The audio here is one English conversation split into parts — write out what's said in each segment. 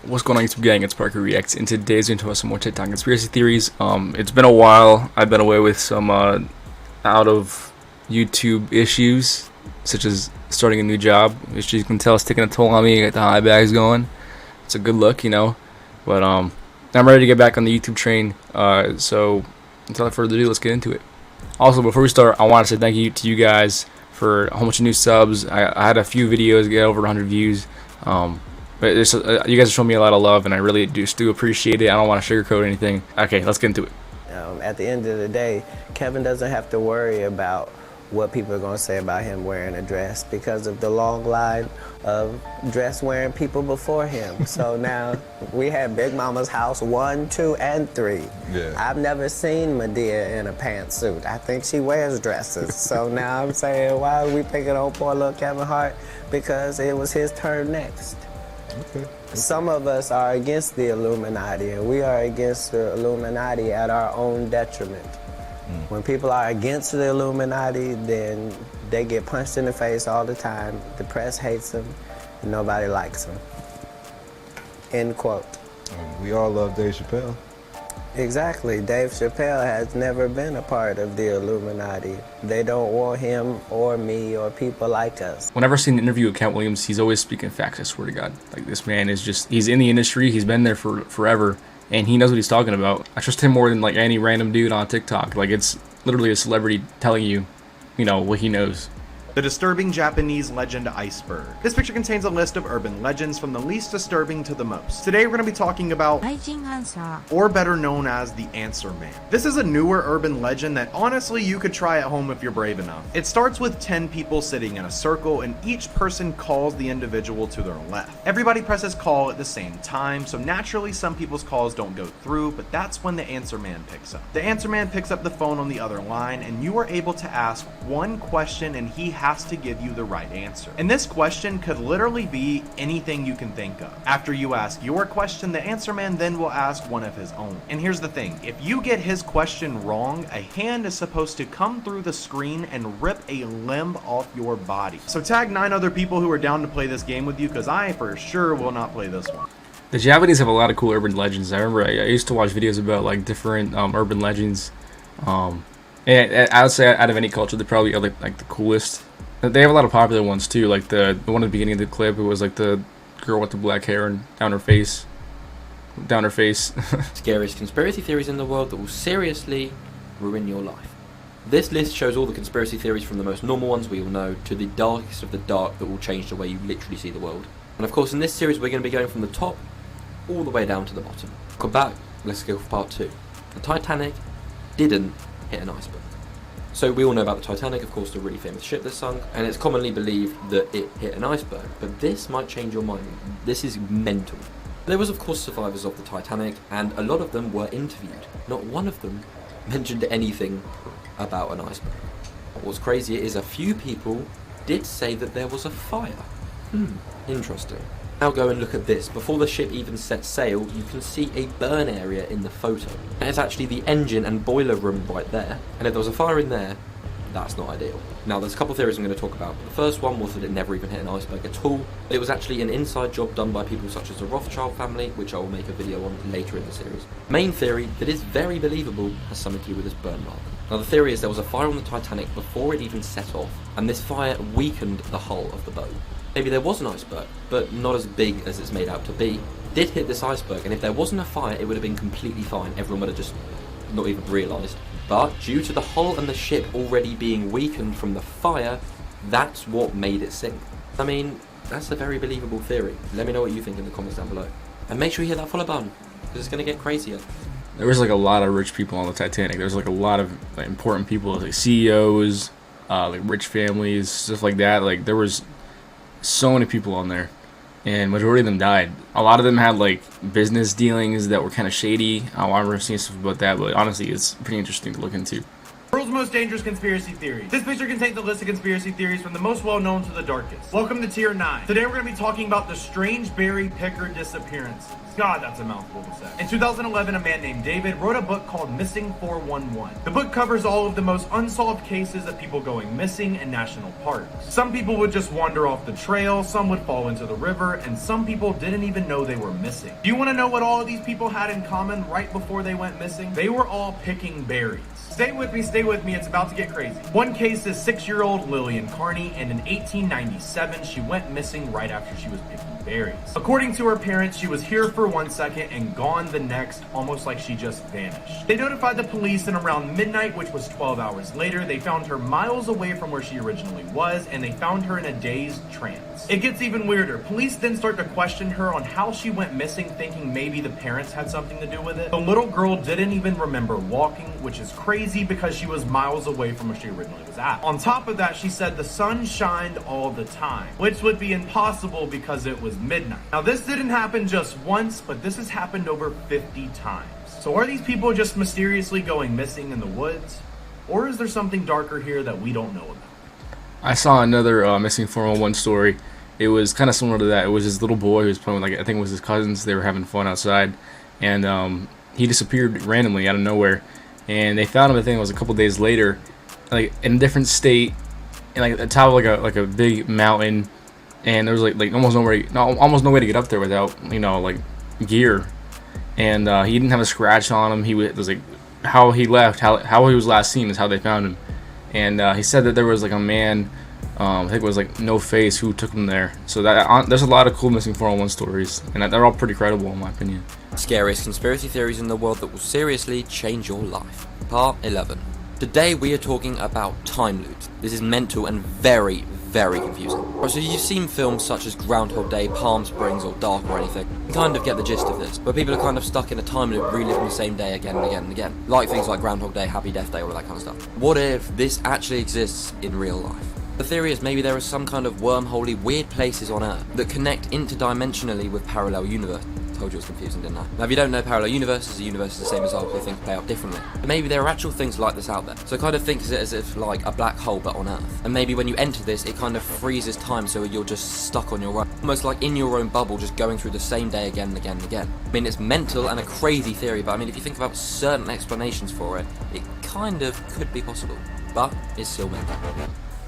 What's going on, YouTube gang? It's ParkyReacts, and today's going to talk some more TikTok conspiracy theories. It's been a while. I've been away with some out of YouTube issues, such as starting a new job, which you can tell is taking a toll on me. I got the high bags going. It's a good look, you know. But I'm ready to get back on the YouTube train. So without further ado, let's get into it. Also, before we start, I want to say thank you to you guys for a whole bunch of new subs. I had a few videos get over 100 views. But you guys are showing me a lot of love, and I really do appreciate it. I don't want to sugarcoat anything. Okay, let's get into it. At the end of the day, Kevin doesn't have to worry about what people are going to say about him wearing a dress because of the long line of dress-wearing people before him. So now we have Big Mama's house 1, 2, and 3. Yeah. I've never seen Medea in a pantsuit. I think she wears dresses. So now I'm saying, why are we picking on poor little Kevin Hart? Because it was his turn next. Okay. Some of us are against the Illuminati, and we are against the Illuminati at our own detriment. When people are against the Illuminati, then they get punched in the face all the time. The press hates them, and nobody likes them. End quote. We all love Dave Chappelle. Exactly. Dave Chappelle has never been a part of the Illuminati. They don't want him or me or people like us. Whenever I've seen an interview with Kent Williams, he's always speaking facts, I swear to God. Like, this man is just, he's in the industry, he's been there for forever, and he knows what he's talking about. I trust him more than like any random dude on TikTok. Like, it's literally a celebrity telling you, you know, what he knows. The disturbing Japanese legend iceberg. This picture contains a list of urban legends from the least disturbing to the most. Today we're going to be talking about, or better known as, the Answer Man. This is a newer urban legend that honestly you could try at home if you're brave enough. It starts with 10 people sitting in a circle, and each person calls the individual to their left. Everybody presses call at the same time, so naturally some people's calls don't go through, but that's when the Answer Man picks up. The Answer Man picks up the phone on the other line, and you are able to ask one question, and he has to give you the right answer. And this question could literally be anything you can think of. After you ask your question, the Answer Man then will ask one of his own. And here's the thing, if you get his question wrong, a hand is supposed to come through the screen and rip a limb off your body. So tag 9 other people who are down to play this game with you, because I for sure will not play this one. The Japanese have a lot of cool urban legends. I remember I used to watch videos about like different urban legends. And I would say out of any culture, they probably are like the coolest. They have a lot of popular ones too, like the one at the beginning of the clip. It was like the girl with the black hair and down her face. Scariest conspiracy theories in the world that will seriously ruin your life. This list shows all the conspiracy theories from the most normal ones we all know to the darkest of the dark that will change the way you literally see the world. And of course in this series we're going to be going from the top all the way down to the bottom. Come back, let's go for part 2. The Titanic didn't hit an iceberg. So we all know about the Titanic, of course, the really famous ship that sunk, and it's commonly believed that it hit an iceberg, but this might change your mind. This is mental. There was of course survivors of the Titanic, and a lot of them were interviewed. Not one of them mentioned anything about an iceberg. What's crazier is a few people did say that there was a fire. Interesting. Now go and look at this. Before the ship even set sail, you can see a burn area in the photo. And it's actually the engine and boiler room right there. And if there was a fire in there, that's not ideal. Now there's a couple of theories I'm going to talk about. The first one was that it never even hit an iceberg at all. It was actually an inside job done by people such as the Rothschild family, which I will make a video on later in the series. Main theory that is very believable has something to do with this burn mark. Now the theory is there was a fire on the Titanic before it even set off, and this fire weakened the hull of the boat. Maybe there was an iceberg, but not as big as it's made out to be. It did hit this iceberg, and if there wasn't a fire, it would have been completely fine. Everyone would have just not even realised. But due to the hull and the ship already being weakened from the fire, that's what made it sink. I mean, that's a very believable theory. Let me know what you think in the comments down below. And make sure you hit that follow button, because it's going to get crazier. There was like a lot of rich people on the Titanic. There was like a lot of like, important people, like CEOs, like rich families, stuff like that. Like there was so many people on there, and majority of them died. A lot of them had like business dealings that were kind of shady. I remember seeing stuff about that, but honestly it's pretty interesting to look into. The world's most dangerous conspiracy theories. This picture contains a list of conspiracy theories from the most well-known to the darkest. Welcome to Tier 9. Today we're going to be talking about the strange berry picker disappearances. God, that's a mouthful to say. In 2011, a man named David wrote a book called Missing 411. The book covers all of the most unsolved cases of people going missing in national parks. Some people would just wander off the trail, some would fall into the river, and some people didn't even know they were missing. Do you want to know what all of these people had in common right before they went missing? They were all picking berries. Stay with me, it's about to get crazy. One case is 6-year-old Lillian Carney, and in 1897, she went missing right after she was picking berries. According to her parents, she was here for 1 second and gone the next, almost like she just vanished. They notified the police, and around midnight, which was 12 hours later, they found her miles away from where she originally was, and they found her in a dazed trance. It gets even weirder. Police then start to question her on how she went missing, thinking maybe the parents had something to do with it. The little girl didn't even remember walking, which is crazy because she was miles away from where she originally was at. On top of that, she said the sun shined all the time, which would be impossible because it was midnight. Now, this didn't happen just once, but this has happened over 50 times. So are these people just mysteriously going missing in the woods? Or is there something darker here that we don't know about? I saw another missing 411 story. It was kind of similar to that. It was this little boy who was playing with, like, I think it was his cousins. They were having fun outside, and he disappeared randomly out of nowhere. And they found him, I think it was a couple days later, like in a different state, and like at the top of like a big mountain, and there was like almost no way to get up there without like gear, and he didn't have a scratch on him. It was like how he left, how he was last seen is how they found him, and he said that there was like a man, I think it was like No Face, who took him there. So that there's a lot of cool missing 411 stories, and they're all pretty credible in my opinion. Scariest conspiracy theories in the world that will seriously change your life. Part 11. Today we are talking about time loops. This is mental and very, very confusing. Right, so you've seen films such as Groundhog Day, Palm Springs, or Dark or anything. You kind of get the gist of this, where people are kind of stuck in a time loop, reliving the same day again and again and again. Like things like Groundhog Day, Happy Death Day, all that kind of stuff. What if this actually exists in real life? The theory is maybe there are some kind of wormholey weird places on Earth that connect interdimensionally with parallel universes. Told you it was confusing, didn't I? Now, if you don't know, parallel universes, a universe is the same as ours, but things play out differently. But maybe there are actual things like this out there. So kind of think of it as if like a black hole, but on Earth. And maybe when you enter this, it kind of freezes time, so you're just stuck on your own. Almost like in your own bubble, just going through the same day again and again and again. I mean, it's mental and a crazy theory, but I mean, if you think about certain explanations for it, it kind of could be possible. But it's still mental.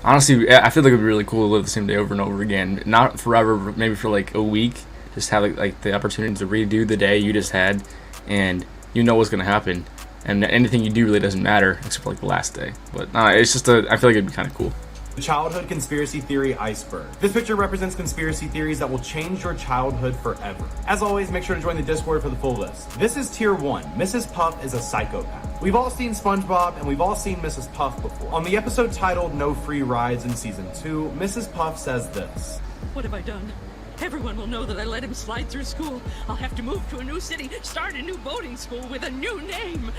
Honestly, I feel like it would be really cool to live the same day over and over again. Not forever, but maybe for like a week. Just have like the opportunity to redo the day you just had, and you know what's gonna happen, and anything you do really doesn't matter except for like the last day. But it's just I feel like it'd be kind of cool. The childhood conspiracy theory iceberg. This picture represents conspiracy theories that will change your childhood forever. As always, make sure to join the Discord for the full list. This is Tier 1. Mrs. Puff is a psychopath. We've all seen SpongeBob, and we've all seen Mrs. Puff before. On the episode titled No Free Rides in Season 2, Mrs. Puff says this. What have I done? Everyone will know that I let him slide through school. I'll have to move to a new city, start a new boarding school with a new name.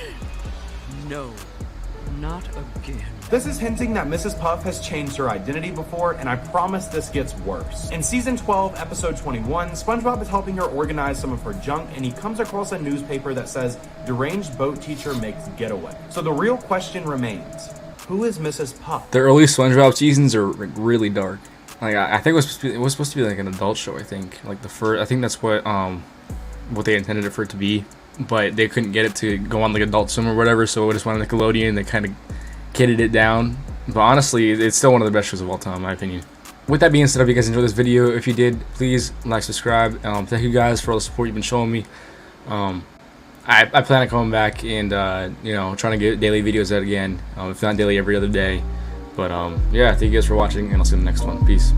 No, not again. This is hinting that Mrs. Puff has changed her identity before, and I promise this gets worse. In Season 12, Episode 21, SpongeBob is helping her organize some of her junk, and he comes across a newspaper that says, Deranged Boat Teacher Makes Getaway. So the real question remains, who is Mrs. Puff? The early SpongeBob seasons are really dark. Like I think it was supposed to be like an adult show. I think like the first. I think that's what they intended it for it to be, but they couldn't get it to go on like Adult Swim or whatever. So it just went on Nickelodeon. They kind of kidded it down. But honestly, it's still one of the best shows of all time, in my opinion. With that being said, I hope you guys enjoyed this video. If you did, please like, subscribe. Thank you guys for all the support you've been showing me. I plan on coming back and trying to get daily videos out again. If not daily, every other day. But yeah, thank you guys for watching, and I'll see you in the next one. Peace.